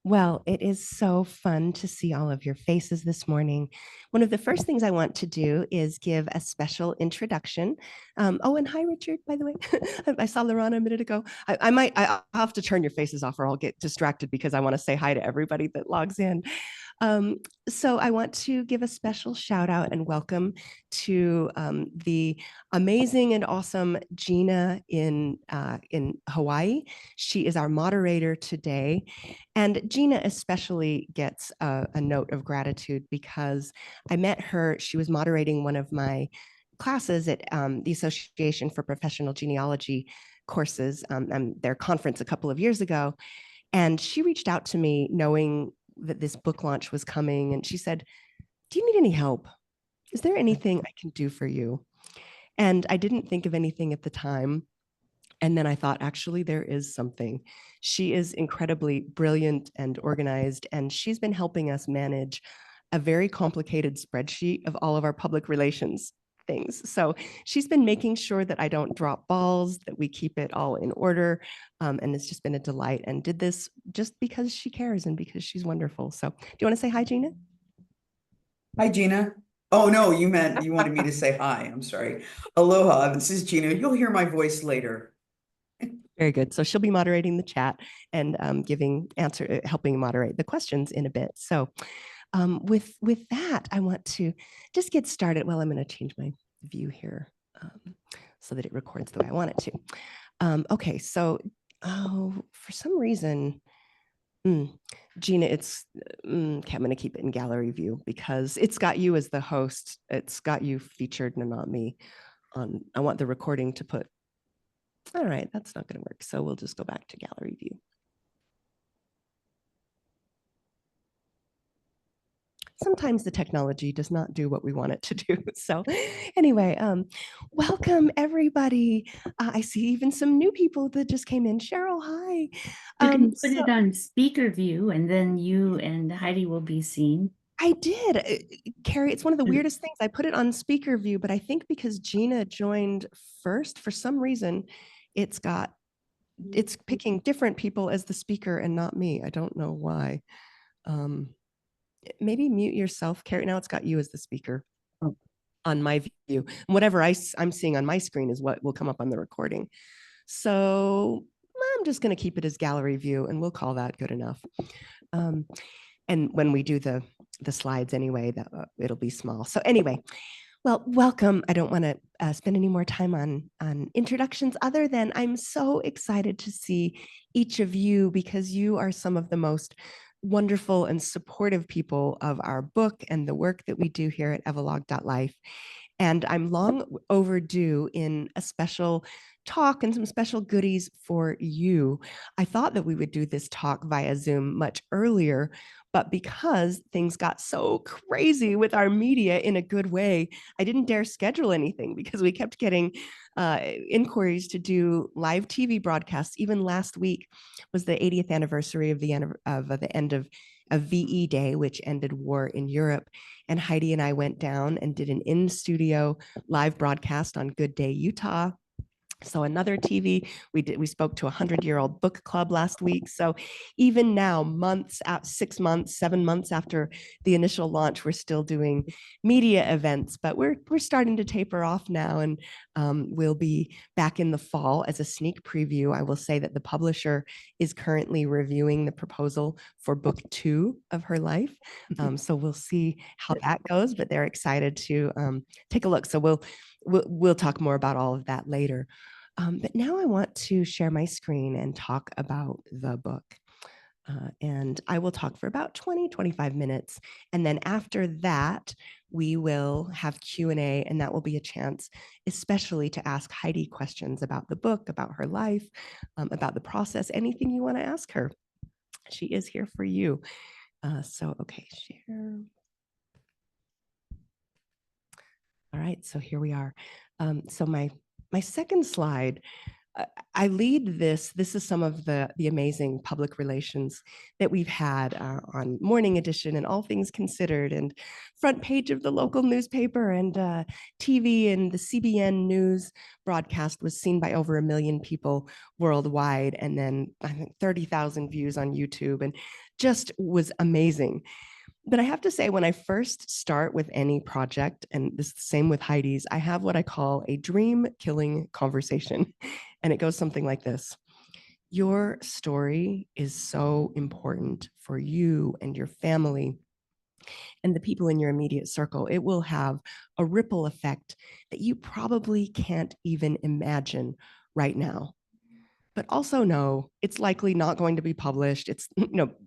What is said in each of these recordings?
Well, it is so fun to see all of your faces this morning. One of the first things I want to do is give a special introduction. Oh, and hi, Richard, by the way. I saw Lorana a minute ago. I'll have to turn your faces off or I'll get distracted because I want to say hi to everybody that logs in. Um, so I want to give a special shout out and welcome to the amazing and awesome Gina in Hawaii. She is our moderator today. And Gina especially gets a note of gratitude because I met her. She was moderating one of my classes at the Association for Professional Genealogy courses, their conference a couple of years ago. And she reached out to me knowing that this book launch was coming. And she said, "Do you need any help? Is there anything I can do for you?" And I didn't think of anything at the time. And then I thought, actually, there is something. She is incredibly brilliant and organized, and she's been helping us manage a very complicated spreadsheet of all of our public relations things. So she's been making sure that I don't drop balls, that we keep it all in order. And it's just been a delight, and did this just because she cares and because she's wonderful. So do you want to say hi, Gina? Hi, Gina. Oh, no, you wanted me to say hi. I'm sorry. Aloha, this is Gina. You'll hear my voice later. Very good. So she'll be moderating the chat and helping moderate the questions in a bit. So with that, I want to just get started. Well, I'm going to change my view here so that it records the way I want it to. Okay, so for some reason, Gina, okay, I'm going to keep it in gallery view because it's got you as the host. It's got you featured and not me. I want the recording to put. All right, that's not going to work. So we'll just go back to gallery view. Sometimes the technology does not do what we want it to do. So anyway, welcome everybody. I see even some new people that just came in. Cheryl, hi. You can put it on speaker view and then you and Heidi will be seen. I did. Carrie, it's one of the weirdest things. I put it on speaker view, but I think because Gina joined first, for some reason, it's picking different people as the speaker and not me. I don't know why. Maybe mute yourself, Carrie. Now it's got you as the speaker on my view. And whatever I'm seeing on my screen is what will come up on the recording. So I'm just going to keep it as gallery view, and we'll call that good enough. And when we do the slides anyway, that it'll be small. So anyway, well, welcome. I don't want to spend any more time on introductions other than I'm so excited to see each of you because you are some of the most wonderful and supportive people of our book and the work that we do here at Evalogue.Life. And I'm long overdue in a special talk and some special goodies for you. I thought that we would do this talk via Zoom much earlier, but because things got so crazy with our media in a good way, I didn't dare schedule anything because we kept getting inquiries to do live TV broadcasts. Even last week was the 80th anniversary of the end of VE Day, which ended war in Europe. And Heidi and I went down and did an in-studio live broadcast on Good Day, Utah. So another TV, we spoke to a 100-year-old book club last week. So even now, 6 months, 7 months after the initial launch, we're still doing media events, but we're starting to taper off now, and we'll be back in the fall. As a sneak preview, I will say that the publisher is currently reviewing the proposal for book 2 of her life. So we'll see how that goes, but they're excited to take a look. So we'll talk more about all of that later. But now I want to share my screen and talk about the book. And I will talk for about 20-25 minutes. And then after that, we will have Q&A, and that will be a chance especially to ask Heidi questions about the book, about her life, about the process, anything you want to ask her. She is here for you. Okay, share. All right, so here we are. So my second slide I lead this. This is some of the amazing public relations that we've had on Morning Edition and All Things Considered and front page of the local newspaper and TV, and the CBN News broadcast was seen by over 1 million people worldwide, and then I think 30,000 views on YouTube, and just was amazing. But I have to say, when I first start with any project, and this is the same with Heidi's, I have what I call a dream killing conversation. And it goes something like this. Your story is so important for you and your family and the people in your immediate circle. It will have a ripple effect that you probably can't even imagine right now. But also know it's likely not going to be published. It's,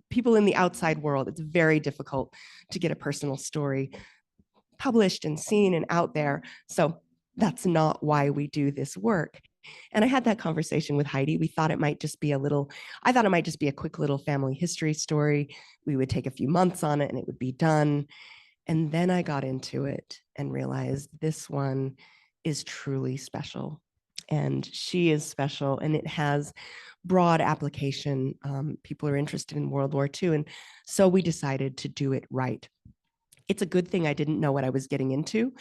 people in the outside world, it's very difficult to get a personal story published and seen and out there. So that's not why we do this work. And I had that conversation with Heidi. We thought it might just be I thought it might just be a quick little family history story. We would take a few months on it and it would be done. And then I got into it and realized this one is truly special. And she is special, and it has broad application. People are interested in World War II. And so we decided to do it right. It's a good thing I didn't know what I was getting into.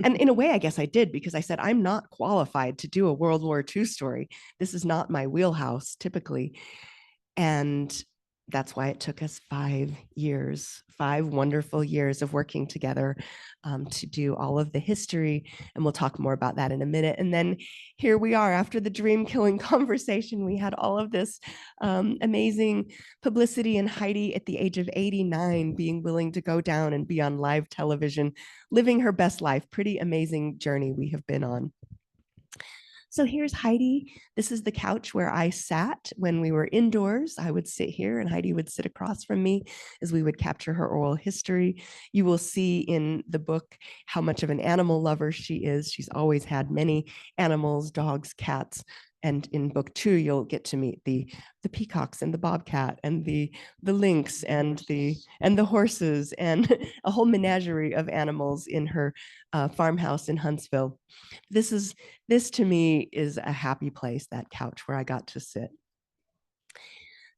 And in a way, I guess I did, because I said, I'm not qualified to do a World War II story. This is not my wheelhouse typically. And that's why it took us 5 years, 5 wonderful years of working together to do all of the history. And we'll talk more about that in a minute. And then here we are after the dream killing conversation. We had all of this amazing publicity, and Heidi at the age of 89 being willing to go down and be on live television, living her best life. Pretty amazing journey we have been on. So here's Heidi. This is the couch where I sat when we were indoors. I would sit here and Heidi would sit across from me as we would capture her oral history. You will see in the book how much of an animal lover she is. She's always had many animals, dogs, cats. And in book 2, you'll get to meet the peacocks and the bobcat and the lynx and the horses and a whole menagerie of animals in her farmhouse in Huntsville. This to me is a happy place, that couch where I got to sit.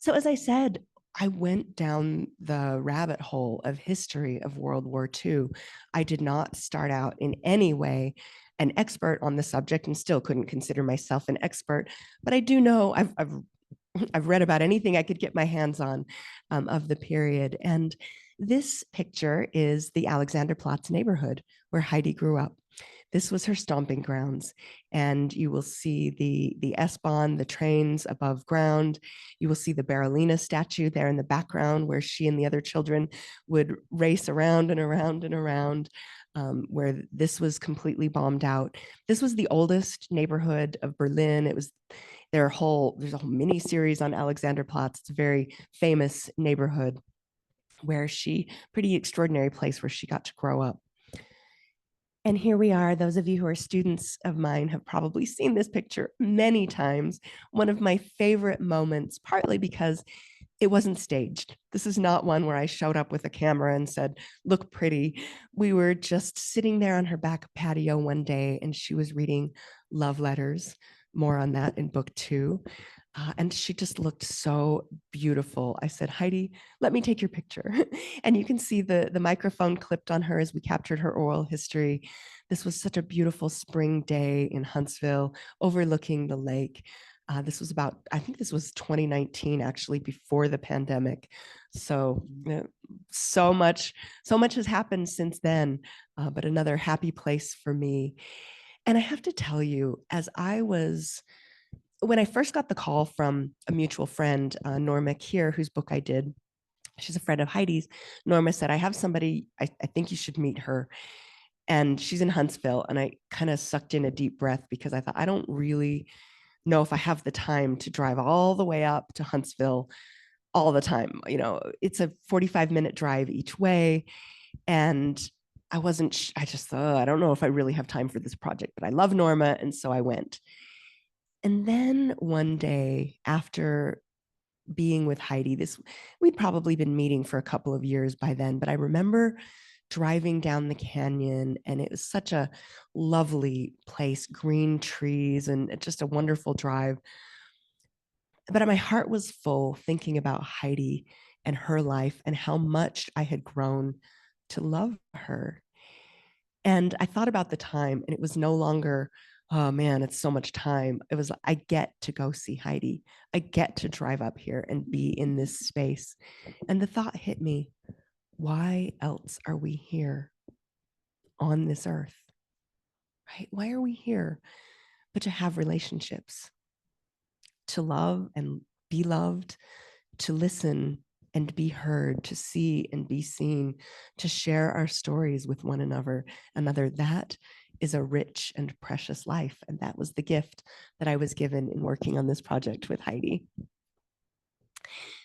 So as I said, I went down the rabbit hole of history of World War II. I did not start out in any way an expert on the subject, and still couldn't consider myself an expert, but I do know I've read about anything I could get my hands on of the period. And this picture is the Alexanderplatz neighborhood where Heidi grew up. This was her stomping grounds, and you will see the S-Bahn, the trains above ground. You will see the Berolina statue there in the background, where she and the other children would race around and around and around, where this was completely bombed out. This was the oldest neighborhood of Berlin. It was there's a whole mini series on Alexanderplatz. It's a very famous neighborhood where pretty extraordinary place where she got to grow up. And here we are. Those of you who are students of mine have probably seen this picture many times. One of my favorite moments, partly because it wasn't staged. This is not one where I showed up with a camera and said, look pretty. We were just sitting there on her back patio one day, and she was reading love letters. More on that in book 2. And she just looked so beautiful. I said, Heidi, let me take your picture. And you can see the microphone clipped on her as we captured her oral history. This was such a beautiful spring day in Huntsville, overlooking the lake. This was I think this was 2019, actually, before the pandemic. So, so much has happened since then, but another happy place for me. And I have to tell you, when I first got the call from a mutual friend, Norma Kier, whose book I did, she's a friend of Heidi's. Norma said, I have somebody, I think you should meet her. And she's in Huntsville. And I kind of sucked in a deep breath, because I thought, I don't really know if I have the time to drive all the way up to Huntsville all the time. It's a 45-minute drive each way. And I just thought, I don't know if I really have time for this project, but I love Norma. And so I went. And then one day, after being with Heidi, we'd probably been meeting for a couple of years by then, but I remember driving down the canyon, and it was such a lovely place, green trees, and just a wonderful drive. But my heart was full thinking about Heidi and her life and how much I had grown to love her. And I thought about the time, and it was no longer, oh man, it's so much time. It was, I get to go see Heidi. I get to drive up here and be in this space. And the thought hit me, why else are we here on this earth? Right? Why are we here but to have relationships, to love and be loved, to listen and be heard, to see and be seen, to share our stories with one another. That is a rich and precious life. And that was the gift that I was given in working on this project with Heidi.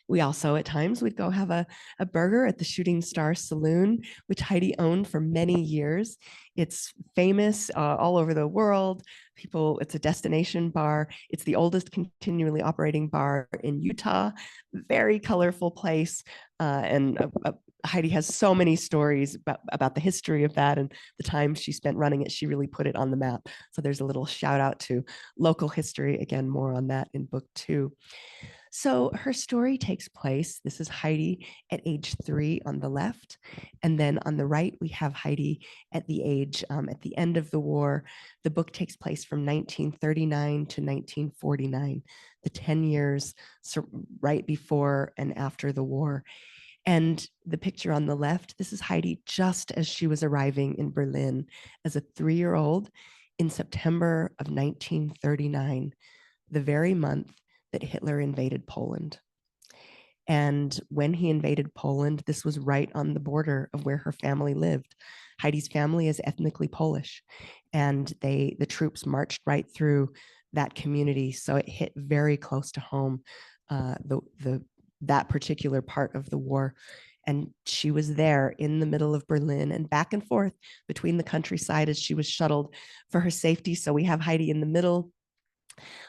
We also, at times, we'd go have a burger at the Shooting Star Saloon, which Heidi owned for many years. It's famous all over the world. It's a destination bar. It's the oldest continually operating bar in Utah. Very colorful place. Heidi has so many stories about the history of that and the time she spent running it. She really put it on the map. So there's a little shout out to local history. Again, more on that in book 2. So her story takes place. This is Heidi at age 3 on the left. And then on the right, we have Heidi at the end of the war. The book takes place from 1939 to 1949, the 10 years right before and after the war. And the picture on the left, this is Heidi just as she was arriving in Berlin as a 3-year-old in September of 1939, the very month that Hitler invaded Poland. And when he invaded Poland, this was right on the border of where her family lived. Heidi's family is ethnically Polish, and the troops marched right through that community. So it hit very close to home, that particular part of the war. And she was there in the middle of Berlin and back and forth between the countryside as she was shuttled for her safety. So we have Heidi in the middle,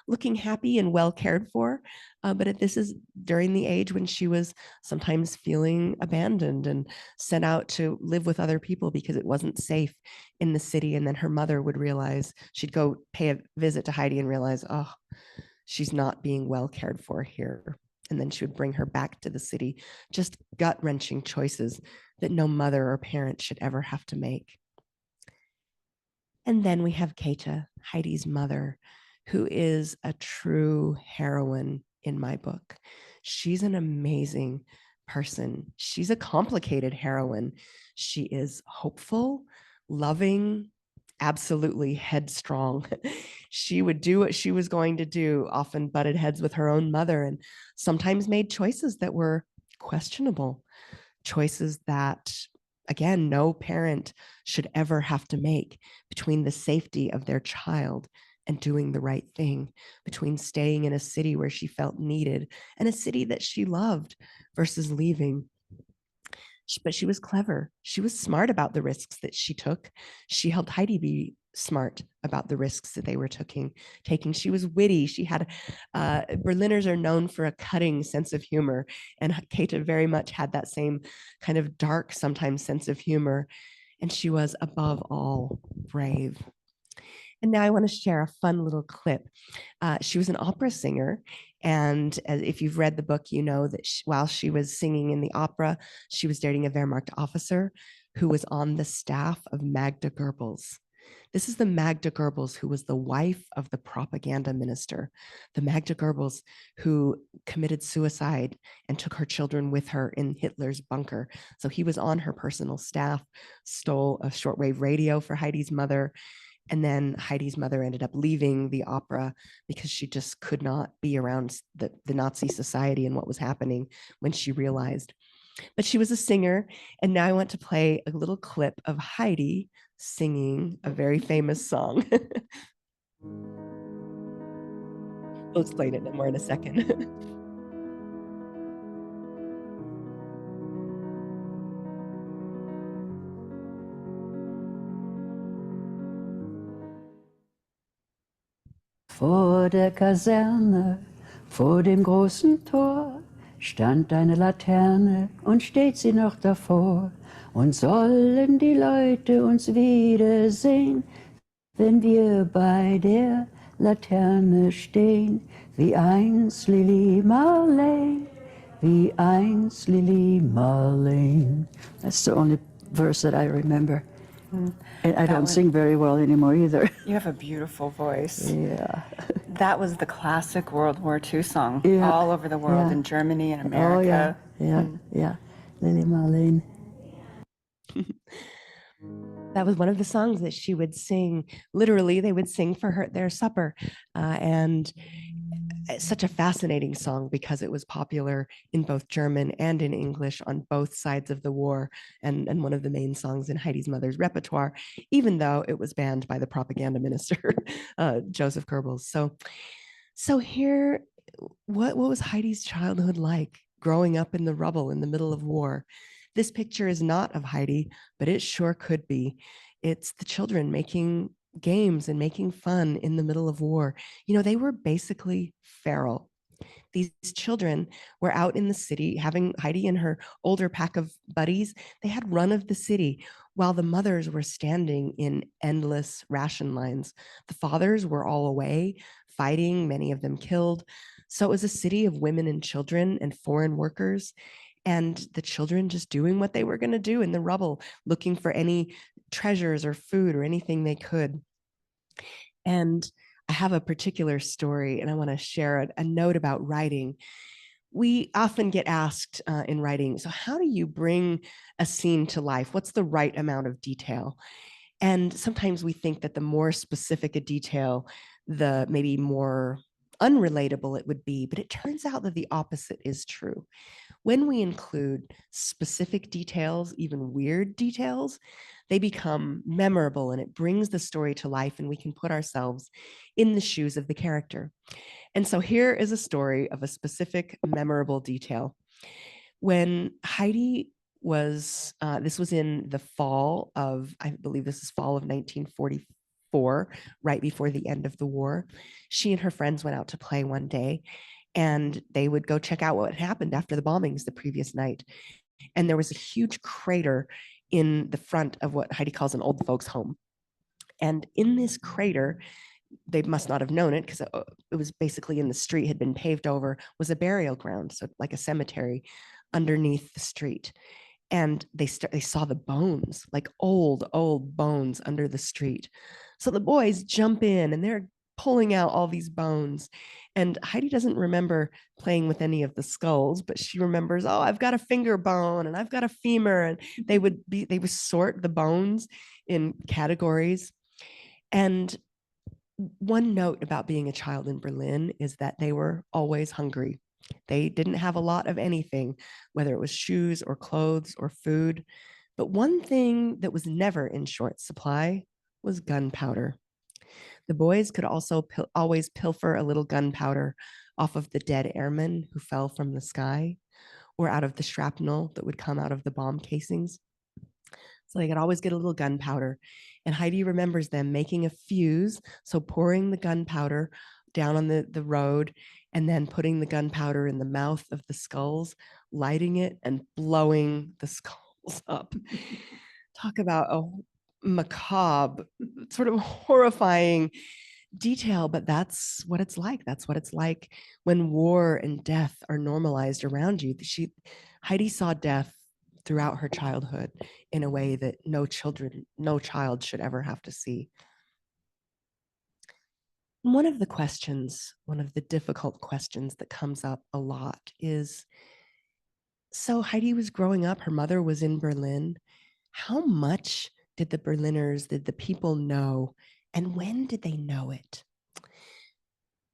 looking happy and well cared for. But this is during the age when she was sometimes feeling abandoned and sent out to live with other people because it wasn't safe in the city. And then her mother would realize, she'd go pay a visit to Heidi and realize, oh, she's not being well cared for here. And then she would bring her back to the city. Just gut-wrenching choices that no mother or parent should ever have to make. And then we have Kate, Heidi's mother, who is a true heroine in my book. She's an amazing person. She's a complicated heroine. She is hopeful, loving, absolutely headstrong. She would do what she was going to do, often butted heads with her own mother, and sometimes made choices that were questionable, choices that, again, no parent should ever have to make, between the safety of their child and doing the right thing, between staying in a city where she felt needed and a city that she loved versus leaving. But she was clever. She was smart about the risks that she took. She helped Heidi be smart about the risks that they were taking. She was witty. She had, Berliners are known for a cutting sense of humor, and Kate very much had that same kind of dark, sometimes sense of humor. And she was above all brave. And now I want to share a fun little clip. She was an opera singer. And if you've read the book, you know that while she was singing in the opera, she was dating a Wehrmacht officer who was on the staff of Magda Goebbels. This is the Magda Goebbels who was the wife of the propaganda minister, the Magda Goebbels who committed suicide and took her children with her in Hitler's bunker. So he was on her personal staff, stole a shortwave radio for Heidi's mother. And then Heidi's mother ended up leaving the opera because she just could not be around the Nazi society and what was happening when she realized. But she was a singer. And now I want to play a little clip of Heidi singing a very famous song. We'll explain it more in a second. Vor der Kaserne, vor dem großen Tor, stand eine Laterne und steht sie noch davor. Und sollen die Leute uns wiedersehen, wenn wir bei der Laterne stehen, wie einst Lili Marlene, wie einst Lili Marlene. That's the only verse that I remember. And I don't sing very well anymore either. You have a beautiful voice. Yeah. That was the classic World War II song Yeah, all over the world, yeah. in Germany and Oh, yeah, America. yeah. Lili Marlene. That was one of the songs that she would sing. Literally, they would sing for their supper. And it's such a fascinating song because it was popular in both German and in English on both sides of the war, and one of the main songs in Heidi's mother's repertoire, even though it was banned by the propaganda minister, Joseph Goebbels. So here, what was Heidi's childhood like growing up in the rubble in the middle of war? This picture is not of Heidi, but it sure could be. It's the children making games and making fun in the middle of war. You know, they were basically feral. These children were out in the city having Heidi and her older pack of buddies. They had run of the city while the mothers were standing in endless ration lines. The fathers were all away fighting, many of them killed. So it was a city of women and children and foreign workers, and the children just doing what they were going to do in the rubble, looking for any treasures or food or anything they could. And I have a particular story, and I want to share a note about writing. We often get asked in writing, so how do you bring a scene to life? What's the right amount of detail? And sometimes we think that the more specific a detail, the maybe more unrelatable it would be, but it turns out that the opposite is true. When we include specific details, even weird details, they become memorable and it brings the story to life, and we can put ourselves in the shoes of the character. And so here is a story of a specific memorable detail. When Heidi was, this was in the fall of, I believe this is fall of 1944, right before the end of the war. She and her friends went out to play one day, and they would go check out what had happened after the bombings the previous night. And there was a huge crater in the front of what Heidi calls an old folks' home. And in this crater, they must not have known it because it was basically in the street, had been paved over, was a burial ground, so like a cemetery underneath the street. And they saw the bones, like old bones under the street. So the boys jump in and they're pulling out all these bones. And Heidi doesn't remember playing with any of the skulls, but she remembers, oh, I've got a finger bone and I've got a femur. And they would sort the bones in categories. And one note about being a child in Berlin is that they were always hungry. They didn't have a lot of anything, whether it was shoes or clothes or food. But one thing that was never in short supply was gunpowder. The boys could also always pilfer a little gunpowder off of the dead airmen who fell from the sky, or out of the shrapnel that would come out of the bomb casings. So they could always get a little gunpowder. And Heidi remembers them making a fuse, so pouring the gunpowder down on the road and then putting the gunpowder in the mouth of the skulls, lighting it and blowing the skulls up. Talk about a macabre, sort of horrifying detail, but that's what it's like. That's what it's like when war and death are normalized around you. Heidi saw death throughout her childhood in a way that no child should ever have to see. One of the difficult questions that comes up a lot is, so Heidi was growing up, her mother was in Berlin. How much did the people know, and when did they know it?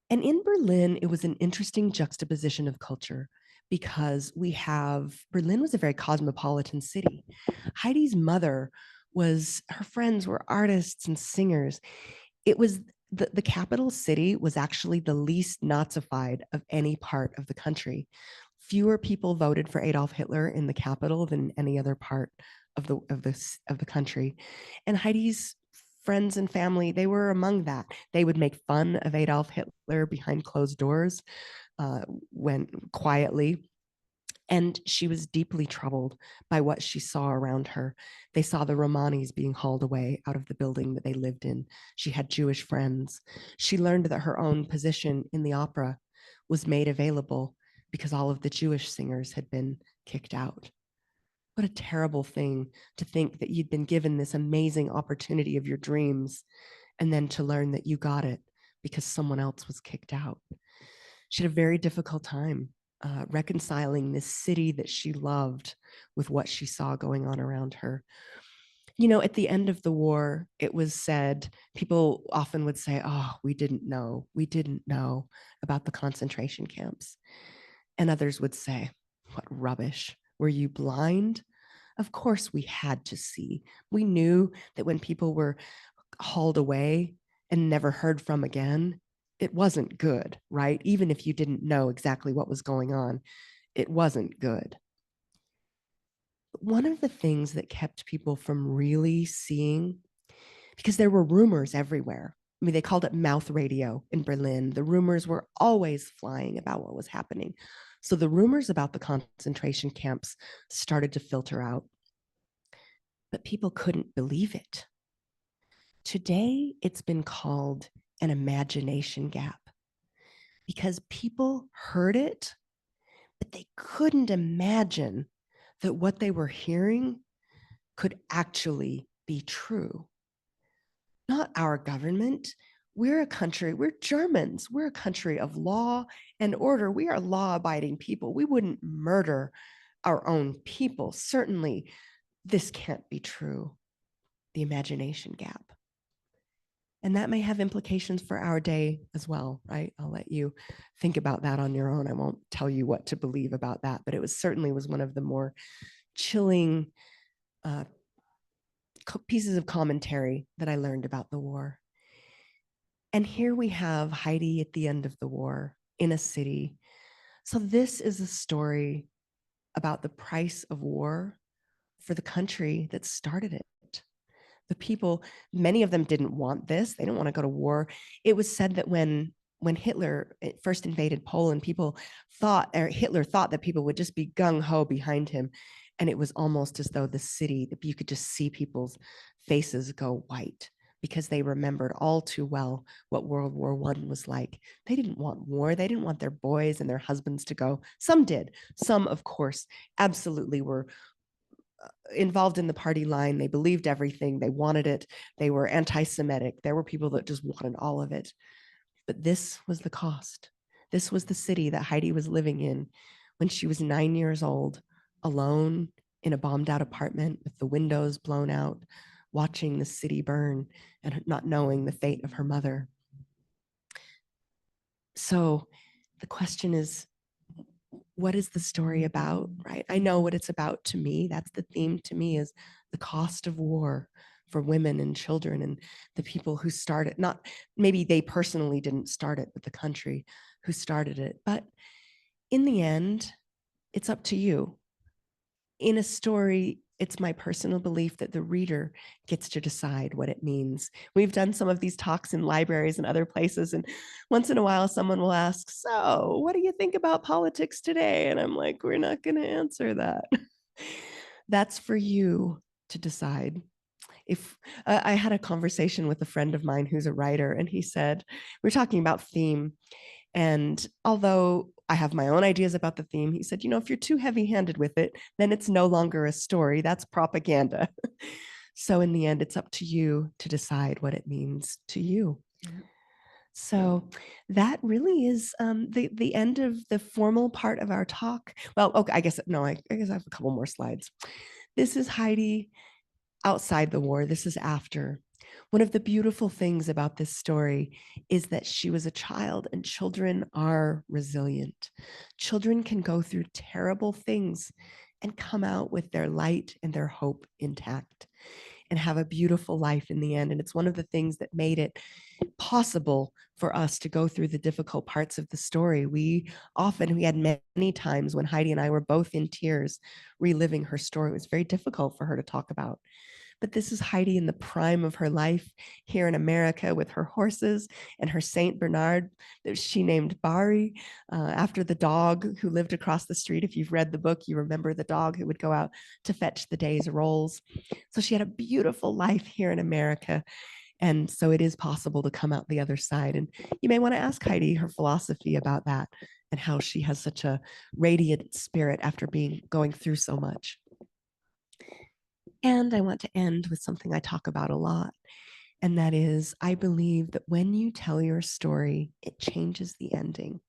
And in Berlin, it was an interesting juxtaposition of culture because Berlin was a very cosmopolitan city. Heidi's mother her friends were artists and singers. It was the capital city was actually the least Nazified of any part of the country. Fewer people voted for Adolf Hitler in the capital than any other part of the country. And Heidi's friends and family, they were among that. They would make fun of Adolf Hitler behind closed doors, when quietly. And she was deeply troubled by what she saw around her. They saw the Romanis being hauled away out of the building that they lived in. She had Jewish friends. She learned that her own position in the opera was made available because all of the Jewish singers had been kicked out. What a terrible thing to think that you'd been given this amazing opportunity of your dreams and then to learn that you got it because someone else was kicked out. She had a very difficult time reconciling this city that she loved with what she saw going on around her. You know, at the end of the war, it was said, people often would say, oh, we didn't know about the concentration camps. And others would say, what rubbish. Were you blind? Of course we had to see. We knew that when people were hauled away and never heard from again, it wasn't good, right? Even if you didn't know exactly what was going on, it wasn't good. One of the things that kept people from really seeing, because there were rumors everywhere. I mean, they called it mouth radio in Berlin. The rumors were always flying about what was happening. So the rumors about the concentration camps started to filter out, but people couldn't believe it. Today, it's been called an imagination gap because people heard it, but they couldn't imagine that what they were hearing could actually be true. Not our government. We're a country, we're Germans. We're a country of law and order. We are law-abiding people. We wouldn't murder our own people. Certainly, this can't be true. The imagination gap. And that may have implications for our day as well, right? I'll let you think about that on your own. I won't tell you what to believe about that, but it was certainly one of the more chilling pieces of commentary that I learned about the war. And here we have Heidi at the end of the war in a city. So this is a story about the price of war for the country that started it. The people, many of them didn't want this. They didn't want to go to war. It was said that when Hitler first invaded Poland, Hitler thought that people would just be gung-ho behind him. And it was almost as though the city, that you could just see people's faces go white because they remembered all too well what World War I was like. They didn't want war. They didn't want their boys and their husbands to go. Some did. Some, of course, absolutely were involved in the party line. They believed everything. They wanted it. They were anti-Semitic. There were people that just wanted all of it. But this was the cost. This was the city that Heidi was living in when she was 9 years old, alone in a bombed out apartment with the windows blown out, watching the city burn and not knowing the fate of her mother. So the question is, what is the story about, right? I know what it's about to me. That's the theme to me, is the cost of war for women and children and the people who started, not maybe they personally didn't start it, but the country who started it. But in the end, it's up to you. In a story, it's my personal belief that the reader gets to decide what it means. We've done some of these talks in libraries and other places, and once in a while someone will ask, so what do you think about politics today? And I'm like, we're not going to answer that. That's for you to decide. If I had a conversation with a friend of mine who's a writer, and he said, we're talking about theme, and although I have my own ideas about the theme, he said, if you're too heavy-handed with it, then it's no longer a story. That's propaganda. So in the end, it's up to you to decide what it means to you. Mm-hmm. So that really is the end of the formal part of our talk. Well, okay, I guess I have a couple more slides. This is Heidi outside the war. This is after. One of the beautiful things about this story is that she was a child, and children are resilient. Children can go through terrible things and come out with their light and their hope intact and have a beautiful life in the end. And it's one of the things that made it possible for us to go through the difficult parts of the story. We had many times when Heidi and I were both in tears reliving her story. It was very difficult for her to talk about. But this is Heidi in the prime of her life here in America with her horses and her Saint Bernard that she named Bari after the dog who lived across the street. If you've read the book, you remember the dog who would go out to fetch the day's rolls. So she had a beautiful life here in America. And so it is possible to come out the other side. And you may want to ask Heidi her philosophy about that and how she has such a radiant spirit after going through so much. And I want to end with something I talk about a lot. And that is, I believe that when you tell your story, it changes the ending.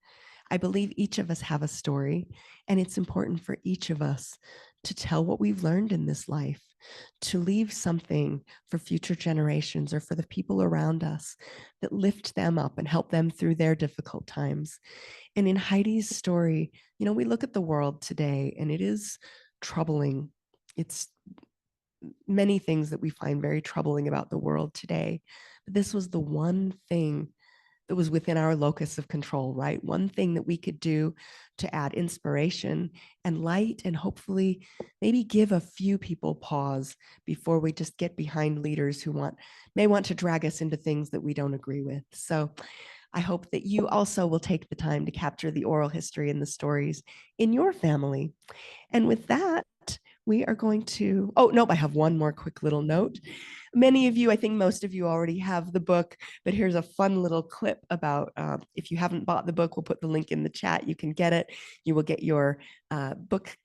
I believe each of us have a story, and it's important for each of us to tell what we've learned in this life, to leave something for future generations or for the people around us that lift them up and help them through their difficult times. And in Heidi's story, you know, we look at the world today and it is troubling. It's many things that we find very troubling about the world today. But this was the one thing that was within our locus of control, right? One thing that we could do to add inspiration and light and hopefully maybe give a few people pause before we just get behind leaders who may want to drag us into things that we don't agree with. So I hope that you also will take the time to capture the oral history and the stories in your family. And with that, we are going to, oh, nope, I have one more quick little note. Many of you, I think most of you already have the book, but here's a fun little clip about if you haven't bought the book, we'll put the link in the chat. You can get it. You will get your book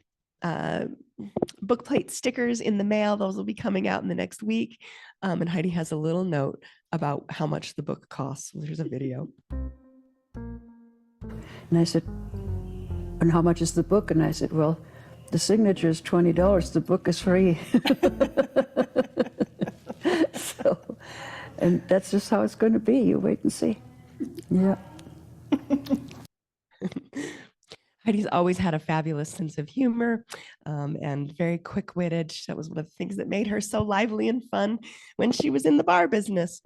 plate stickers in the mail. Those will be coming out in the next week. And Heidi has a little note about how much the book costs. So here's a video. And I said, and how much is the book? And I said, well, the signature is $20. The book is free. So, and that's just how it's going to be. You wait and see. Yeah. Heidi's always had a fabulous sense of humor and very quick-witted. That was one of the things that made her so lively and fun when she was in the bar business.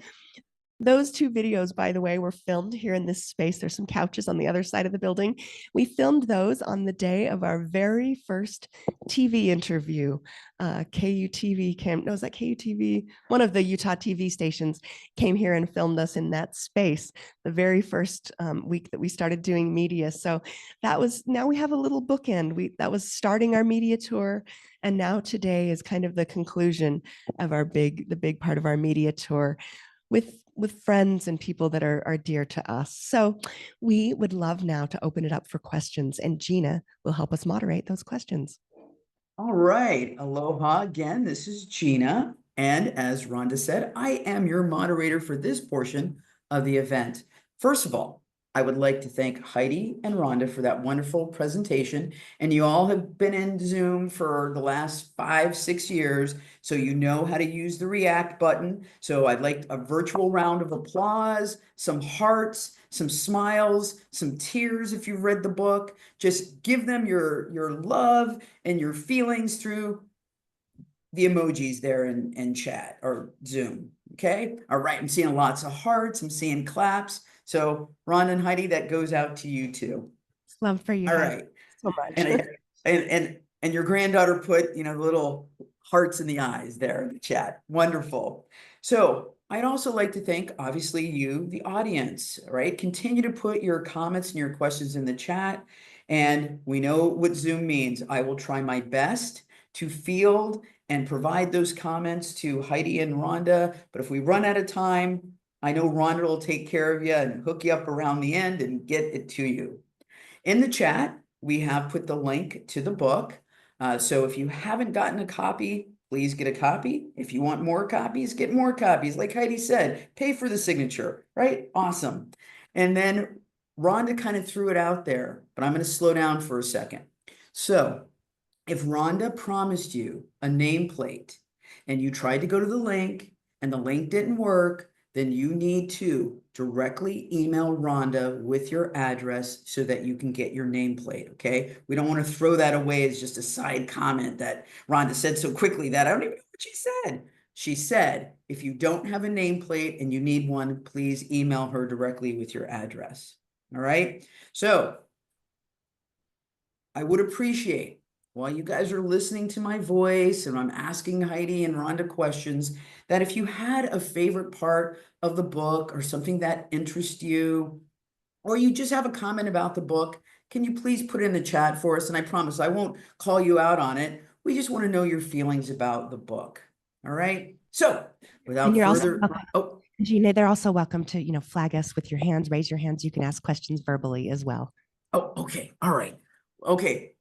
Those two videos, by the way, were filmed here in this space. There's some couches on the other side of the building. We filmed those on the day of our very first TV interview. KUTV came, no, is that KUTV? One of the Utah TV stations came here and filmed us in that space the very first week that we started doing media. So that was, now we have a little bookend. That was starting our media tour. And now today is kind of the conclusion of the big part of our media tour with friends and people that are dear to us. So we would love now to open it up for questions, and Gina will help us moderate those questions. All right. Aloha again. This is Gina. And as Rhonda said, I am your moderator for this portion of the event. First of all, I would like to thank Heidi and Rhonda for that wonderful presentation. And you all have been in Zoom for the last 5-6 years, so you know how to use the react button. So I'd like a virtual round of applause, some hearts, some smiles, some tears if you've read the book. Just give them your love and your feelings through the emojis there in chat or Zoom. Okay. All right. I'm seeing lots of hearts. I'm seeing claps. So Ron and Heidi, that goes out to you too. It's love for you. All Heidi, right. so much. And your granddaughter put, the little hearts in the eyes there in the chat. Wonderful. So I'd also like to thank, obviously, you, the audience, right? Continue to put your comments and your questions in the chat. And we know what Zoom means. I will try my best to field and provide those comments to Heidi and Rhonda. But if we run out of time, I know Rhonda will take care of you and hook you up around the end and get it to you. In the chat, we have put the link to the book. So if you haven't gotten a copy, please get a copy. If you want more copies, get more copies. Like Heidi said, pay for the signature, right? Awesome. And then Rhonda kind of threw it out there, but I'm going to slow down for a second. So if Rhonda promised you a nameplate and you tried to go to the link and the link didn't work, then you need to directly email Rhonda with your address so that you can get your nameplate, okay? We don't want to throw that away as just a side comment that Rhonda said so quickly that I don't even know what she said. She said, if you don't have a nameplate and you need one, please email her directly with your address, all right? So I would appreciate while you guys are listening to my voice and I'm asking Heidi and Rhonda questions, that if you had a favorite part of the book or something that interests you, or you just have a comment about the book, can you please put it in the chat for us? And I promise I won't call you out on it. We just want to know your feelings about the book. All right. So And without you're also further, welcome, oh, Gina, they're also welcome to, flag us with your hands, raise your hands. You can ask questions verbally as well. oh, okay. All right. Okay.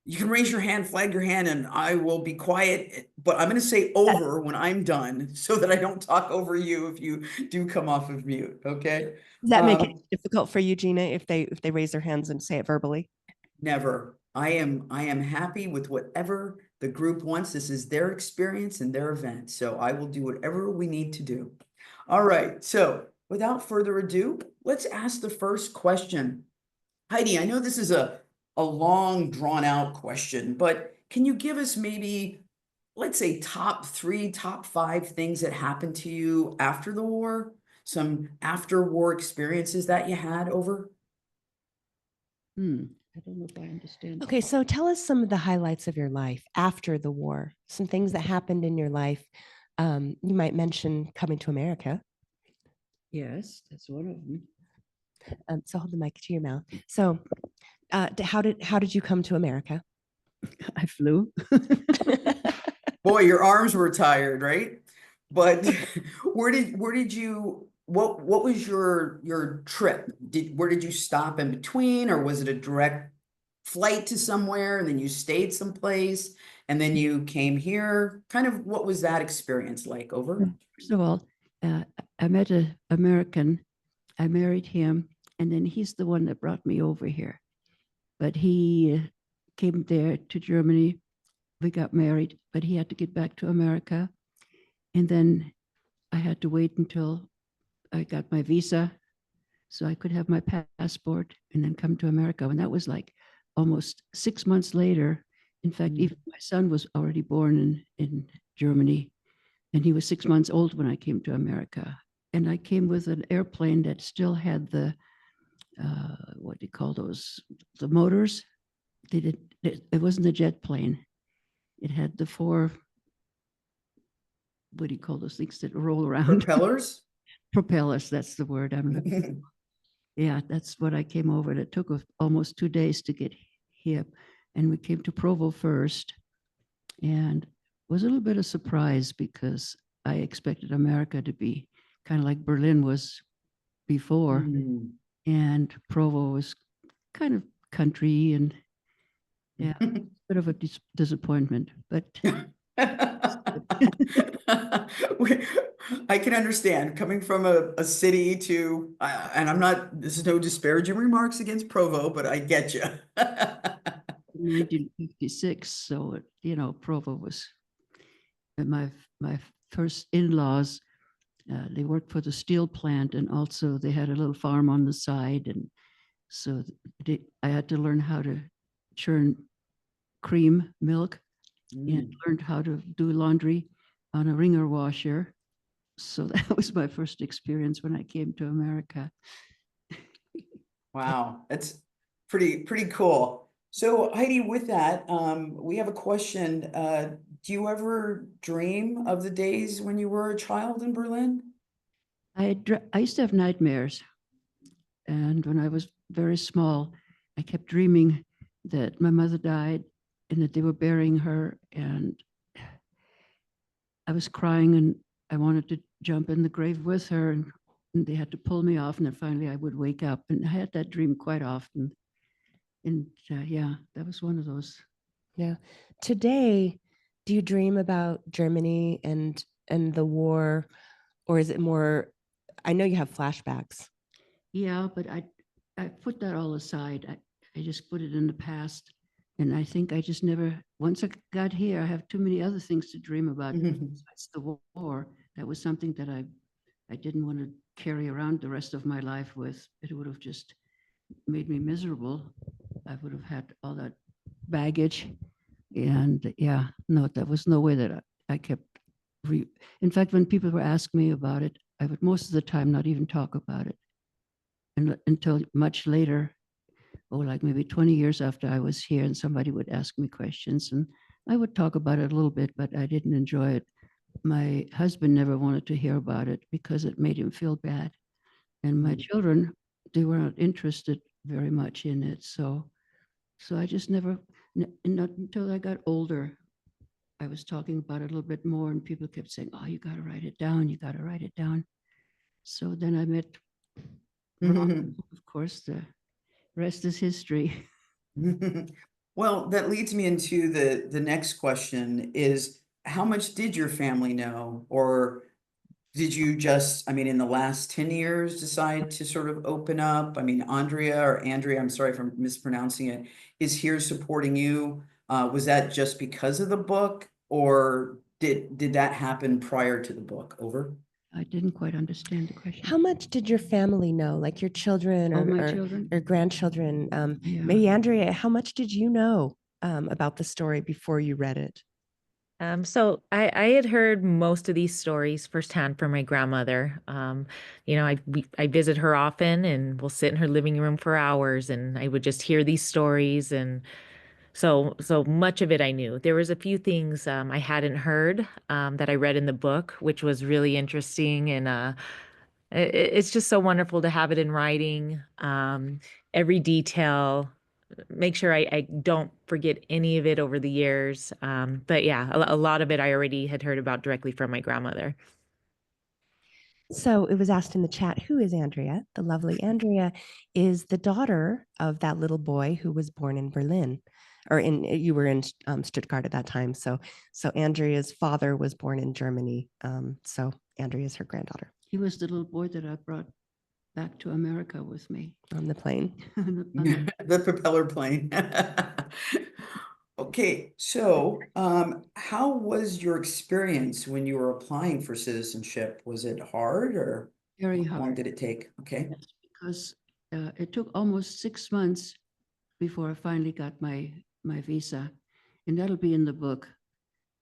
You can raise your hand, flag your hand, and I will be quiet, but I'm going to say over when I'm done so that I don't talk over you if you do come off of mute. Okay. Does that make it difficult for you, Gina, if they raise their hands and say it verbally? Never. I am happy with whatever the group wants. This is their experience and their event. So I will do whatever we need to do. All right. So without further ado, let's ask the first question. Heidi, I know this is a long drawn out question, but can you give us maybe, let's say, top 3, top 5 things that happened to you after the war? Some after war experiences that you had over? I don't know if I understand. Okay, so tell us some of the highlights of your life after the war, some things that happened in your life. You might mention coming to America. Yes, that's one of them. So hold the mic to your mouth. So how did you come to America? I flew. Boy, your arms were tired, right? But where did you what was your trip? Where did you stop in between, or was it a direct flight to somewhere and then you stayed someplace and then you came here? Kind of what was that experience like? Over? First of all, I met an American. I married him, and then he's the one that brought me over here. But he came there to Germany. We got married, but he had to get back to America. And then I had to wait until I got my visa so I could have my passport and then come to America. And that was like almost 6 months later. In fact, even my son was already born in Germany, and he was 6 months old when I came to America. And I came with an airplane that still had the, what do you call those, the motors. It wasn't a jet plane. It had the 4, what do you call those things that roll around? Propellers? Propellers, that's the word I'm looking for. Yeah, that's what I came over. It took almost 2 days to get here. And we came to Provo first, and was a little bit of surprise because I expected America to be kind of like Berlin was before. Mm. And Provo was kind of country, and yeah, bit of a disappointment, but I can understand coming from a city to, and I'm not, this is no disparaging remarks against Provo, but I get you. 1956. So, Provo was, and my first in-laws, they worked for the steel plant, and also they had a little farm on the side. And so I had to learn how to churn cream milk and learned how to do laundry on a wringer washer. So that was my first experience when I came to America. Wow, that's pretty cool. So Heidi, with that, we have a question. Do you ever dream of the days when you were a child in Berlin? I used to have nightmares. And when I was very small, I kept dreaming that my mother died and that they were burying her. And I was crying, and I wanted to jump in the grave with her. And they had to pull me off. And then finally I would wake up. And I had that dream quite often. And yeah, that was one of those. Yeah. Today, do you dream about Germany and the war, or is it more, I know you have flashbacks. Yeah, but I put that all aside. I just put it in the past. And I think I just never, once I got here, I have too many other things to dream about. Besides the war. That was something that I didn't want to carry around the rest of my life with. It would have just made me miserable. I would have had all that baggage. And yeah, no, there was no way that I kept. In fact, when people were asking me about it, I would most of the time not even talk about it. And until much later, like maybe 20 years after I was here, and somebody would ask me questions, and I would talk about it a little bit, but I didn't enjoy it. My husband never wanted to hear about it because it made him feel bad. And my children, they were not interested very much in it. So I just never, not until I got older, I was talking about it a little bit more, and people kept saying, "Oh, you got to write it down. You got to write it down." So then I met Ron. Of course, the rest is history. Well, that leads me into the next question is, how much did your family know? Or did you just, I mean, in the last 10 years decide to sort of open up? I mean, Andrea, I'm sorry if I'm mispronouncing it, is here supporting you. Was that just because of the book, or did that happen prior to the book? Over? I didn't quite understand the question. How much did your family know, like your children Oh, or, my or, children? or grandchildren? Yeah. Maybe Andrea, how much did you know about the story before you read it? So I had heard most of these stories firsthand from my grandmother. I visit her often, and we'll sit in her living room for hours, and I would just hear these stories, and so much of it I knew. There was a few things I hadn't heard that I read in the book, which was really interesting, and it's just so wonderful to have it in writing. Every detail, make sure I don't forget any of it over the years. But yeah, a lot of it I already had heard about directly from my grandmother. So it was asked in the chat, who is Andrea? The lovely Andrea is the daughter of that little boy who was born in Berlin, or you were in Stuttgart at that time. So Andrea's father was born in Germany. So Andrea is her granddaughter He was the little boy that I brought back to America with me. on the plane. The propeller plane. Okay, so how was your experience when you were applying for citizenship? Was it hard, or Very how long hard. did it take? Okay. Yes, because it took almost 6 months before I finally got my visa, and that'll be in the book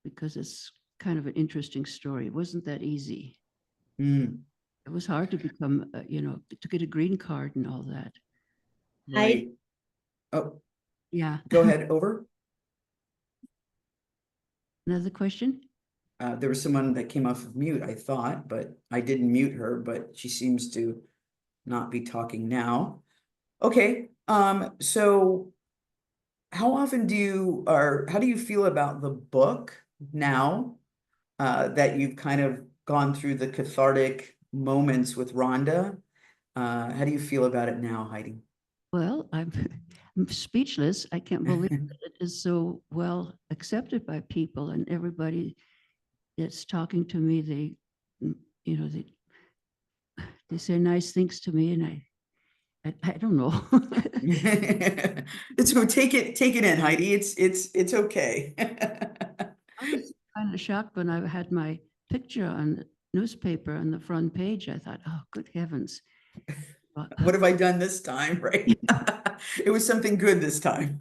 because it's kind of an interesting story. It wasn't that easy. Mm, It was hard to become, to get a green card and all that. right. Oh, Yeah. go ahead. Over. Another question? There was someone that came off of mute, I thought, but I didn't mute her, but she seems to not be talking now. Okay, so how often how do you feel about the book now that you've kind of gone through the cathartic moments with Rhonda? How do you feel about it now, Heidi? Well, I'm speechless. I can't believe that it is so well accepted by people, and everybody that's talking to me, they say nice things to me, and I don't know. Let's go take it in, Heidi. It's okay. I was kind of shocked when I had my picture on the newspaper on the front page. I thought, oh, good heavens. What have I done this time, right? It was something good this time.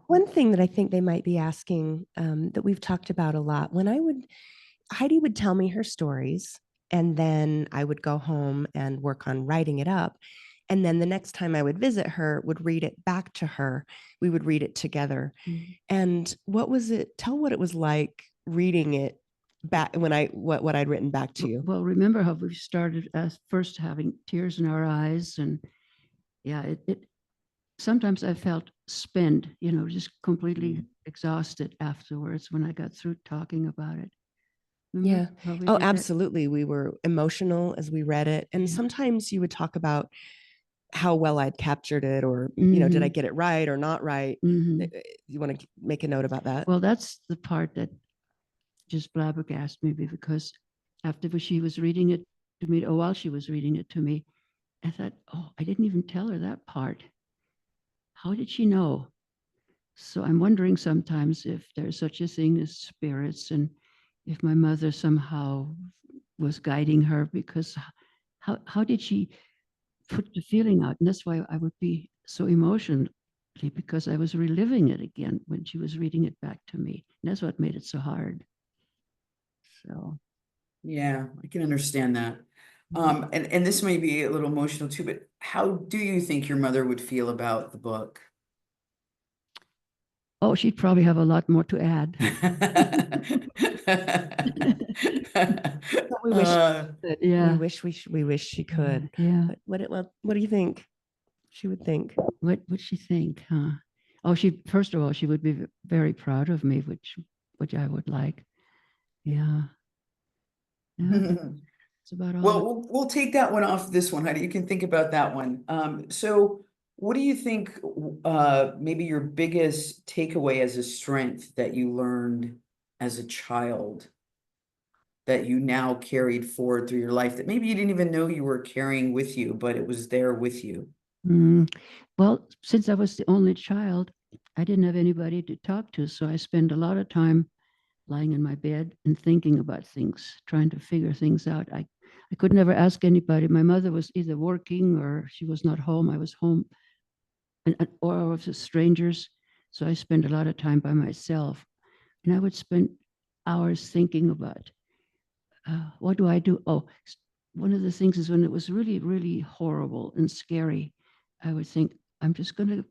One thing that I think they might be asking that we've talked about a lot, Heidi would tell me her stories, and then I would go home and work on writing it up. And then the next time I would visit her, would read it back to her. We would read it together. Mm. And tell what it was like reading it back when what I'd written back to you. Well, remember how we started as first having tears in our eyes, and yeah, it sometimes I felt spent, just completely exhausted afterwards when I got through talking about it. Remember Yeah. how we Oh, did that? absolutely. We were emotional as we read it. And Yeah. sometimes you would talk about how well I'd captured it, or, did I Mhm. get it right or not right? Mhm. You want to make a note about that? Well, that's the part that just flabbergasted me, because after she was reading it to me, or while she was reading it to me, I thought, oh, I didn't even tell her that part. How did she know? So I'm wondering sometimes if there's such a thing as spirits, and if my mother somehow was guiding her, because how did she put the feeling out? And that's why I would be so emotional, because I was reliving it again when she was reading it back to me. And that's what made it so hard. So Yeah, I can understand that. And this may be a little emotional too, but how do you think your mother would feel about the book? Oh, she'd probably have a lot more to add. We wish Uh, that Yeah. we wish she could. Yeah. But what do you think she would think? What would she think, huh? Oh, first of all, she would be very proud of me, which I would like. Yeah. Yeah, that's about all. Well, we'll take that one off this one, Heidi. You can think about that one. So what do you think, maybe your biggest takeaway as a strength that you learned as a child that you now carried forward through your life that maybe you didn't even know you were carrying with you, but it was there with you? Well, since I was the only child, I didn't have anybody to talk to, so I spent a lot of time lying in my bed and thinking about things, trying to figure things out. I could never ask anybody. My mother was either working or she was not home. I was home, or I was with strangers. So I spent a lot of time by myself. And I would spend hours thinking about what do I do? Oh, one of the things is when it was really, really horrible and scary, I would think, I'm just going to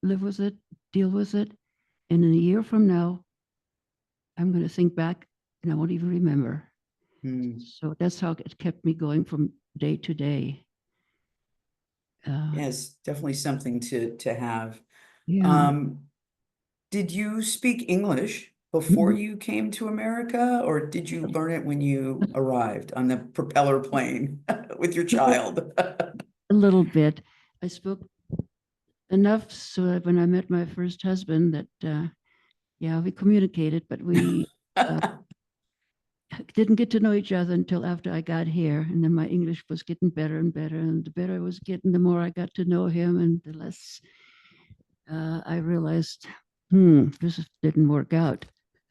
live with it, deal with it. And in a year from now, I'm going to think back and I won't even remember. So that's how it kept me going from day to day. Yes, definitely something to have. Yeah. Did you speak English before you came to America, or did you learn it when you arrived on the propeller plane with your child? A little bit. I spoke enough so that when I met my first husband that, yeah, we communicated, but we didn't get to know each other until after I got here. And then my English was getting better and better. And the better I was getting, the more I got to know him and the less I realized, this didn't work out.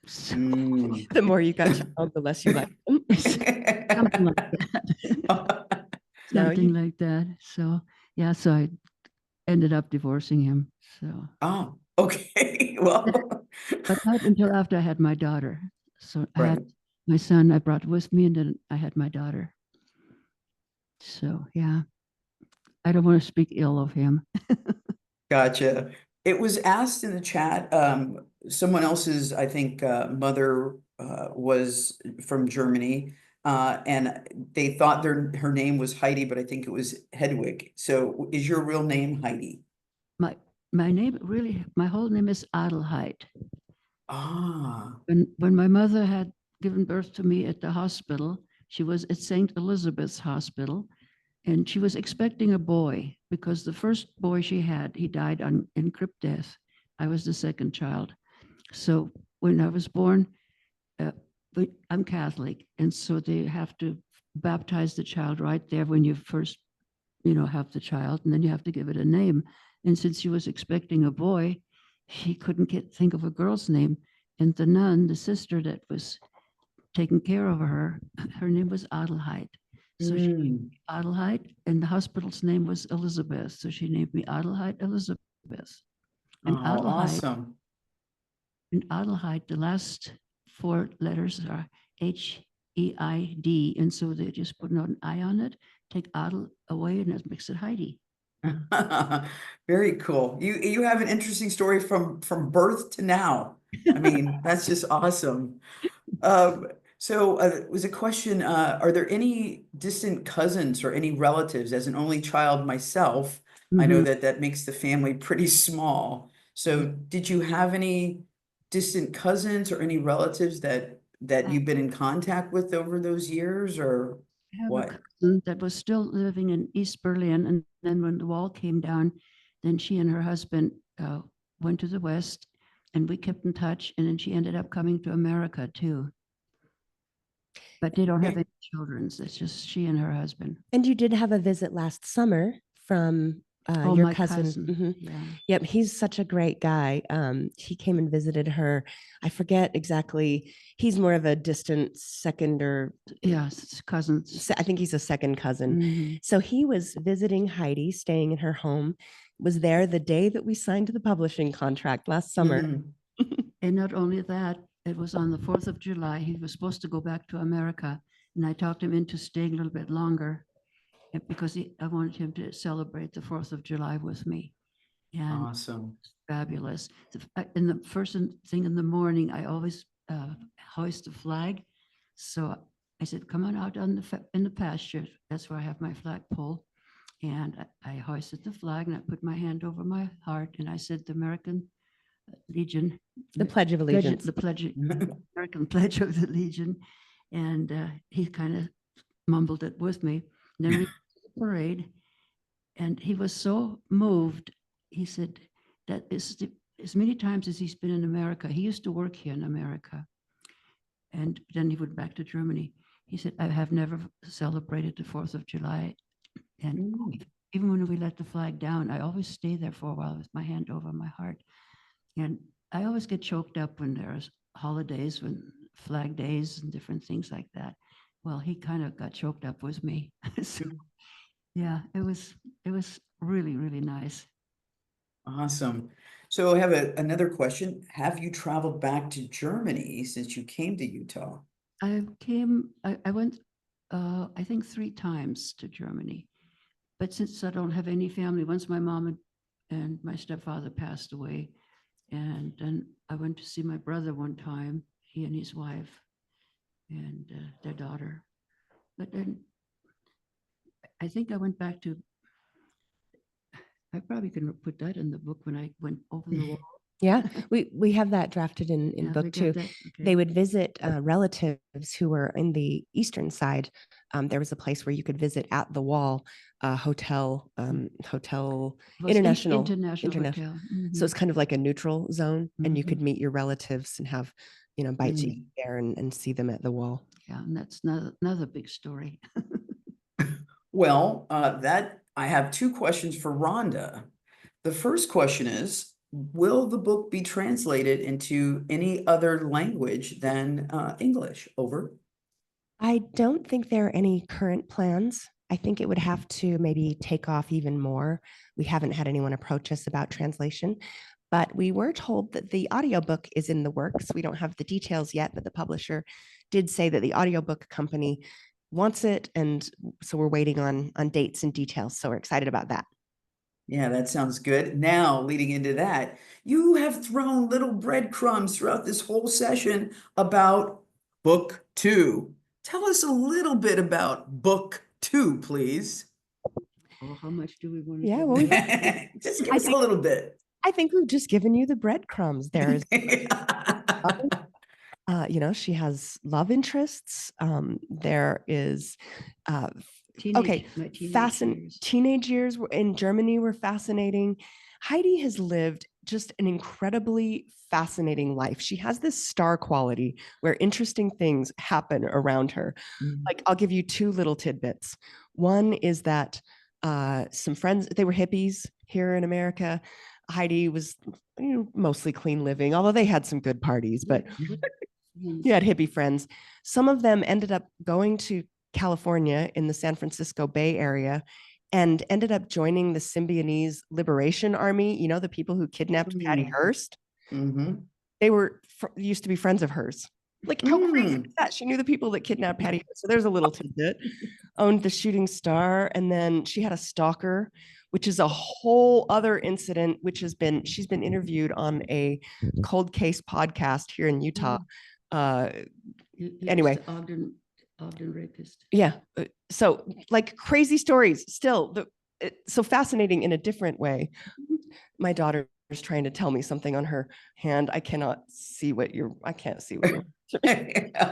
So, The more you got to know, the less you like them. something like that. No, Something like that. So, yeah, so I ended up divorcing him. So, Oh, okay. Well, but not until after I had my daughter. So I right. had my son I brought with me, and then I had my daughter. So, yeah, I don't want to speak ill of him. Gotcha. It was asked in the chat, someone else's, I think, mother was from Germany. And they thought her name was Heidi, but I think it was Hedwig. So is your real name Heidi? My name really, my whole name is Adelheid. Ah, When my mother had given birth to me at the hospital, she was at St. Elizabeth's Hospital, and she was expecting a boy because the first boy she had, he died in crypt death. I was the second child. So when I was born, I'm Catholic, and so they have to baptize the child right there when you first, have the child, and then you have to give it a name. And since she was expecting a boy, she couldn't think of a girl's name. And the nun, the sister that was taking care of her, her name was Adelheid. So she named me Adelheid, and the hospital's name was Elizabeth. So she named me Adelheid Elizabeth. And oh, awesome. The last four letters are H-E-I-D. And so they just put an I on it, take Adel away, and that makes it Heidi. Very cool. You have an interesting story from birth to now. I mean, that's just awesome. So it was a question, are there any distant cousins or any relatives? As an only child myself, I know that makes the family pretty small. So did you have any distant cousins or any relatives that you've been in contact with over those years, or I have a what? cousin that was still living in East Berlin, and then when the wall came down, then she and her husband went to the West, and we kept in touch, and then she ended up coming to America too. But they don't have any children. It's just she and her husband. And you did have a visit last summer from your my cousin. Yeah. Yep, he's such a great guy. He came and visited her. I forget exactly. He's more of a distant second or Cousins. I think he's a second cousin. So he was visiting Heidi, staying in her home. Was there the day that we signed the publishing contract last summer. And not only that, it was on the 4th of July. He was supposed to go back to America, And I talked him into staying a little bit longer because I wanted him to celebrate the 4th of July with me. And Awesome. fabulous. In the first thing in the morning, I always hoist the flag. So I said, come on out in the pasture. That's where I have my flagpole. And I hoisted the flag and I put my hand over my heart and I said, the American Legion. The Pledge of Allegiance. The American Pledge of the Legion. And he kind of mumbled it with me. And then we went to the parade and he was so moved. He said that as many times as he's been in America, he used to work here in America. And then he went back to Germany. He said, I have never celebrated the 4th of July. And even when we let the flag down, I always stay there for a while with my hand over my heart. And I always get choked up when there's holidays, when flag days and different things like that. Well, he kind of got choked up with me. So yeah, it was really, really nice. Awesome. So I have another question. Have you traveled back to Germany since you came to Utah? I went, I think 3 times to Germany. But since I don't have any family, once my mom and my stepfather passed away, and then I went to see my brother one time, he and his wife and their daughter. But then I think I went back to, I probably can put that in the book when I went over the wall. Yeah, we have that drafted in Yeah, we book got 2. that, okay. They would visit relatives who were in the eastern side. There was a place where you could visit at the wall, hotel, It was international. Hotel. So it's kind of like a neutral zone, and you could Mhm. meet your relatives and have, bite to eat there and see them at the wall. Yeah, and that's another big story. Well, that I have 2 questions for Rhonda. The first question is, will the book be translated into any other language than English? Over. I don't think there are any current plans. I think it would have to maybe take off even more. We haven't had anyone approach us about translation, but we were told that the audiobook is in the works. We don't have the details yet, but the publisher did say that the audiobook company wants it. And so we're waiting on dates and details. So we're excited about that. Yeah, that sounds good. Now, leading into that, you have thrown little breadcrumbs throughout this whole session about book 2. Tell us a little bit about book 2, please. Oh, how much do we want to Yeah, give well, them? Just give us a little bit. I think we've just given you the breadcrumbs. There's, she has love interests. There is, okay, My teenage years. teenage years in Germany were fascinating. Heidi has lived just an incredibly fascinating life. She has this star quality where interesting things happen around her. Like, I'll give you 2 little tidbits. One is that some friends, they were hippies here in America. Heidi was mostly clean living, although they had some good parties, but you had hippie friends. Some of them ended up going to California in the San Francisco Bay Area and ended up joining the Symbionese Liberation Army. You know, the people who kidnapped Patty Hearst. They were used to be friends of hers. Like, how crazy is that? She knew the people that kidnapped Patty Hearst. So there's a little tidbit. Owned the Shooting Star, and then she had a stalker, which is a whole other incident, which she's been interviewed on a cold case podcast here in Utah. Anyway, Ogden rapist. Yeah. So, like, crazy stories still, so fascinating in a different way. My daughter is trying to tell me something on her hand. I can't see what you're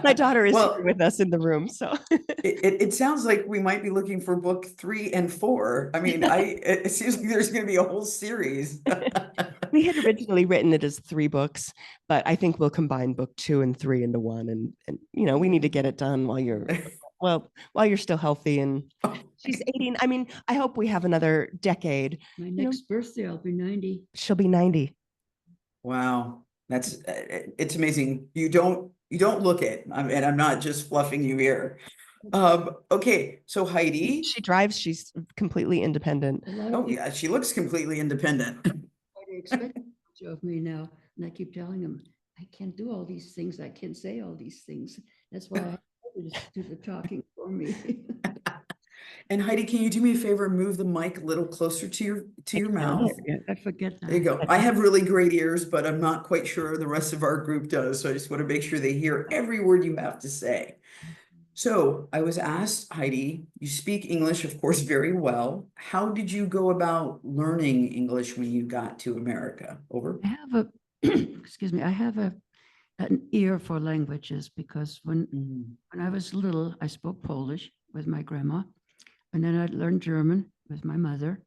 my daughter is here with us in the room. So it sounds like we might be looking for book 3 and 4. I mean, it seems like there's going to be a whole series. We had originally written it as 3 books, but I think we'll combine book 2 and 3 into one. And we need to get it done while you're still healthy. And she's 18. I mean, I hope we have another decade. My next birthday, I'll be 90. She'll be 90. Wow, that's it's amazing. You don't look it, and I'm not just fluffing you here. Okay, so Heidi, she drives. She's completely independent. Oh yeah, she looks completely independent. They expect of me now, and I keep telling them I can't do all these things. I can't say all these things. That's why I have Just do the talking for me. And Heidi, can you do me a favor? Move the mic a little closer to your mouth. I forget that. There you go. I have really great ears, but I'm not quite sure the rest of our group does. So I just want to make sure they hear every word you have to say. So I was asked, Heidi, you speak English, of course, very well. How did you go about learning English when you got to America? Over. I have a, excuse me, I have an ear for languages because when I was little, I spoke Polish with my grandma, and then I learned German with my mother.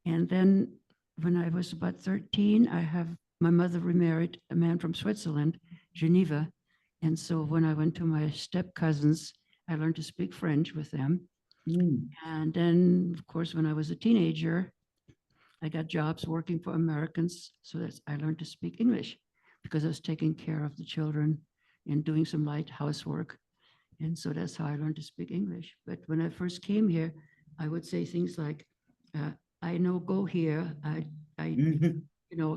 And then when I was about 13, my mother remarried a man from Switzerland, Geneva. And so when I went to my step cousins, I learned to speak French with them. And then, of course, when I was a teenager, I got jobs working for Americans. So I learned to speak English because I was taking care of the children and doing some light housework. And so that's how I learned to speak English. But when I first came here, I would say things like, I know, go here.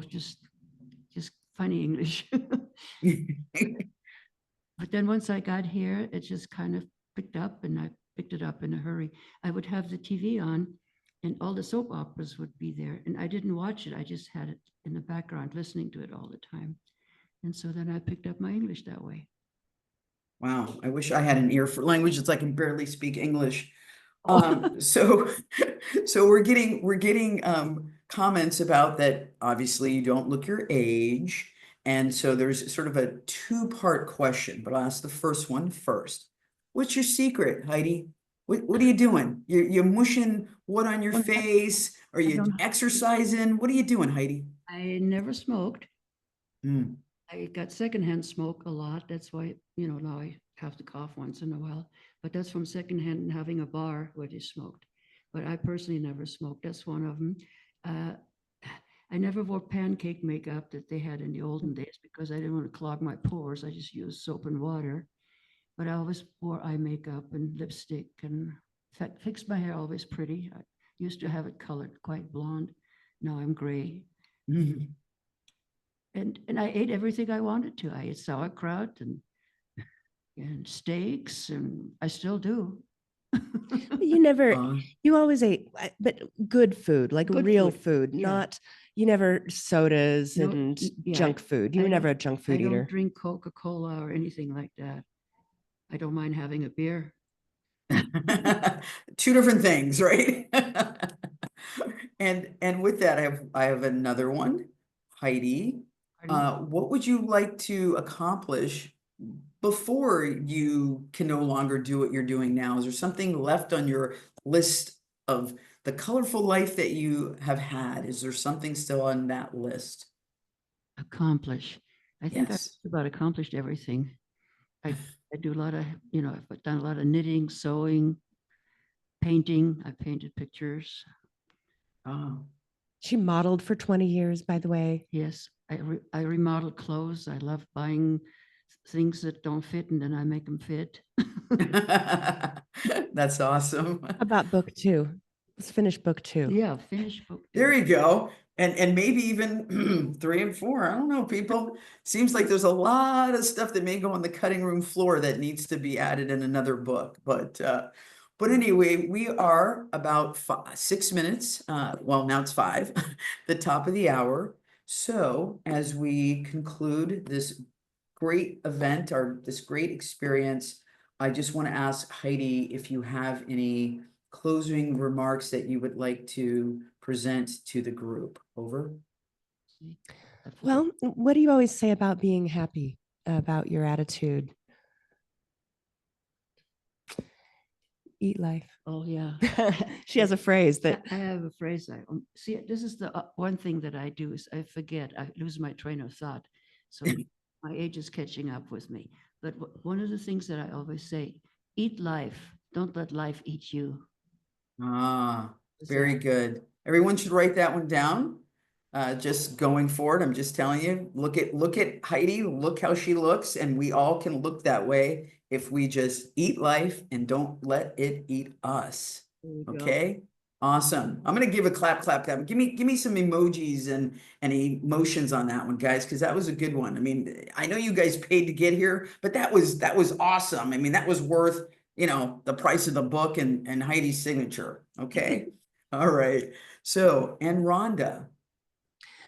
Just funny English. But then once I got here, it just kind of picked up, and I picked it up in a hurry. I would have the TV on and all the soap operas would be there. And I didn't watch it. I just had it in the background, listening to it all the time. And so then I picked up my English that way. Wow, I wish I had an ear for languages. I can barely speak English. So we're getting comments about that. Obviously, you don't look your age. And so there's sort of a two-part question, but I'll ask the first one first. What's your secret, Heidi? What are you doing? You're mushing what on your face? Are you exercising? What are you doing, Heidi? I never smoked. I got secondhand smoke a lot. That's why, now I have to cough once in a while. But that's from secondhand and having a bar where they smoked. But I personally never smoked. That's one of them. I never wore pancake makeup that they had in the olden days because I didn't want to clog my pores. I just used soap and water. But I always wore eye makeup and lipstick and fixed my hair always pretty. I used to have it colored quite blonde. Now I'm gray. And I ate everything I wanted to. I ate sauerkraut and steaks, and I still do. You always ate, but good food, like Good real food, food, yeah. not, you never sodas No, and yeah, junk food. You were never a junk food I don't eater. drink Coca-Cola or anything like that. I don't mind having a beer. Two different things, right? And with that, I have another one. Heidi, what would you like to accomplish before you can no longer do what you're doing now? Is there something left on your list of the colorful life that you have had? Is there something still on that list? Accomplish. I think I've Yes. just about accomplished everything. I do a lot of, I've done a lot of knitting, sewing, painting. I painted pictures. Oh, She modeled for 20 years, by the way. Yes, I remodeled clothes. I love buying things that don't fit and then I make them fit. that's awesome. How about book 2? Let's finish book 2. Yeah, finished book. There you go. And maybe even 3 and 4. I don't know, people. Seems like there's a lot of stuff that may go on the cutting room floor that needs to be added in another book. But anyway, we are about 6 minutes. Well, now it's 5, the top of the hour. So as we conclude this great event or this great experience, I just want to ask Heidi if you have any closing remarks that you would like to present to the group. Over. Well, what do you always say about being happy, about your attitude? Eat life. Oh, yeah. She has a phrase that I have a phrase. See, this is the one thing that I do is I forget. I lose my train of thought. So my age is catching up with me. But one of the things that I always say, eat life. Don't let life eat you. Ah, very good. Everyone should write that one down. Just going forward, I'm just telling you, look at Heidi, look how she looks, and we all can look that way if we just eat life and don't let it eat us. Okay? Awesome. I'm gonna give a clap, clap, clap. Give me some emojis and emotions on that one, guys, because that was a good one. I mean, I know you guys paid to get here, but that was awesome. I mean, that was worth, the price of the book and Heidi's signature. Okay. All right. So, and Rhonda,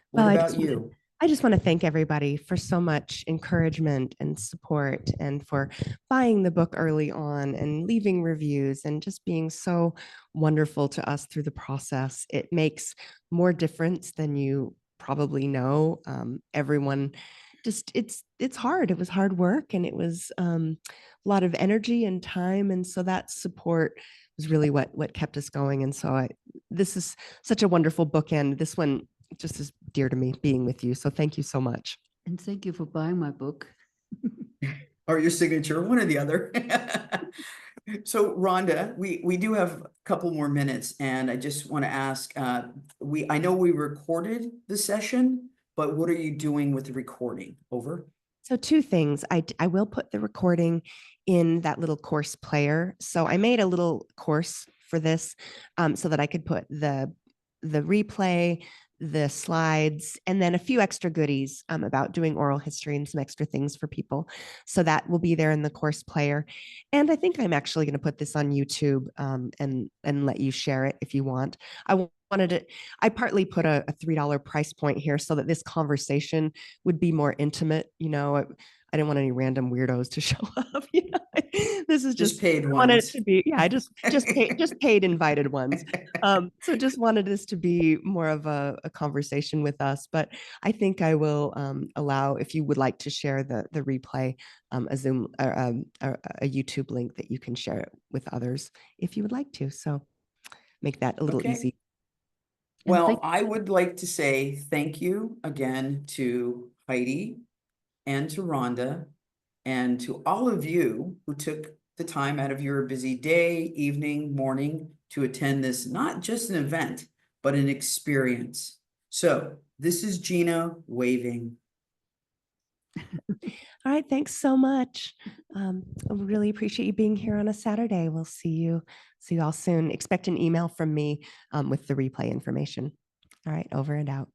what Well, about you? I just want to thank everybody for so much encouragement and support, and for buying the book early on and leaving reviews and just being so wonderful to us through the process. It makes more difference than you probably know. Everyone just, it's hard. It was hard work, and it was a lot of energy and time. And so that support was really what kept us going. And so this is such a wonderful bookend. This one just is dear to me, being with you. So thank you so much. And thank you for buying my book. Or your signature, one or the other. So Rhonda, we do have a couple more minutes, and I just want to ask, I know we recorded the session, but what are you doing with the recording? Over? So two things. I will put the recording in that little course player. So I made a little course for this so that I could put the replay, the slides, and then a few extra goodies about doing oral history and some extra things for people. So that will be there in the course player. And I think I'm actually going to put this on YouTube and let you share it if you want. I partly put a $3 price point here so that this conversation would be more intimate. I didn't want any random weirdos to show up. This is Just paid I wanted it ones. to be, I just paid invited ones. So just wanted this to be more of a conversation with us. But I think I will allow, if you would like to share the replay, a Zoom or a YouTube link that you can share it with others if you would like to. So make that a little Okay. easy. Well, I would like to say thank you again to Heidi and to Rhonda and to all of you who took the time out of your busy day, evening, morning to attend this, not just an event, but an experience. So this is Gina waving. All right. Thanks so much. I really appreciate you being here on a Saturday. We'll see you all soon. Expect an email from me with the replay information. All right. Over and out.